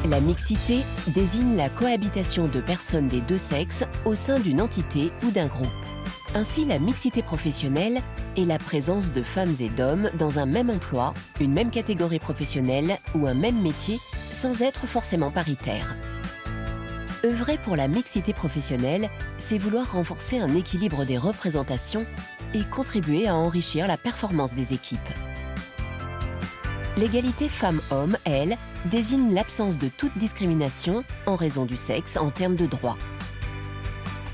La mixité désigne la cohabitation de personnes des deux sexes au sein d'une entité ou d'un groupe. Ainsi, la mixité professionnelle est la présence de femmes et d'hommes dans un même emploi, une même catégorie professionnelle ou un même métier sans être forcément paritaire. Œuvrer pour la mixité professionnelle, c'est vouloir renforcer un équilibre des représentations et contribuer à enrichir la performance des équipes. L'égalité femmes-hommes, elle, désigne l'absence de toute discrimination en raison du sexe en termes de droits.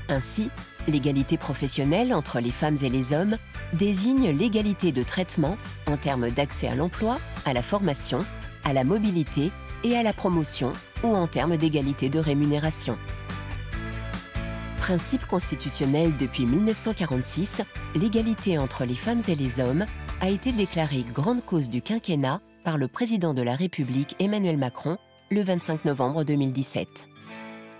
Ainsi, l'égalité professionnelle entre les femmes et les hommes désigne l'égalité de traitement en termes d'accès à l'emploi, à la formation, à la mobilité et à la promotion ou en termes d'égalité de rémunération. Principe constitutionnel depuis 1946, l'égalité entre les femmes et les hommes a été déclarée grande cause du quinquennat par le président de la République Emmanuel Macron le 25 novembre 2017.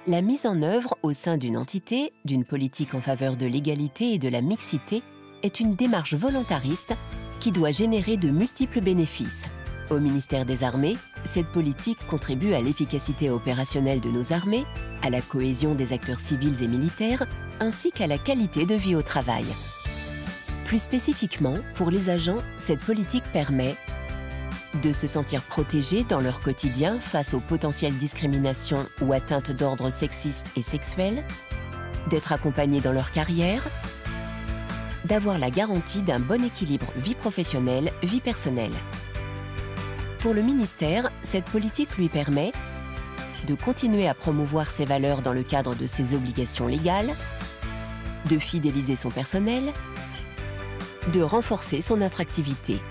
La mise en œuvre au sein d'une entité, d'une politique en faveur de l'égalité et de la mixité est une démarche volontariste qui doit générer de multiples bénéfices. Au ministère des Armées, cette politique contribue à l'efficacité opérationnelle de nos armées, à la cohésion des acteurs civils et militaires, ainsi qu'à la qualité de vie au travail. Plus spécifiquement, pour les agents, cette politique permet de se sentir protégés dans leur quotidien face aux potentielles discriminations ou atteintes d'ordre sexiste et sexuel, d'être accompagnés dans leur carrière, d'avoir la garantie d'un bon équilibre vie professionnelle, vie personnelle. Pour le ministère, cette politique lui permet de continuer à promouvoir ses valeurs dans le cadre de ses obligations légales, de fidéliser son personnel, de renforcer son attractivité.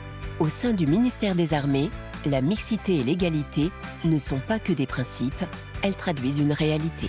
Au sein du ministère des Armées, la mixité et l'égalité ne sont pas que des principes, elles traduisent une réalité.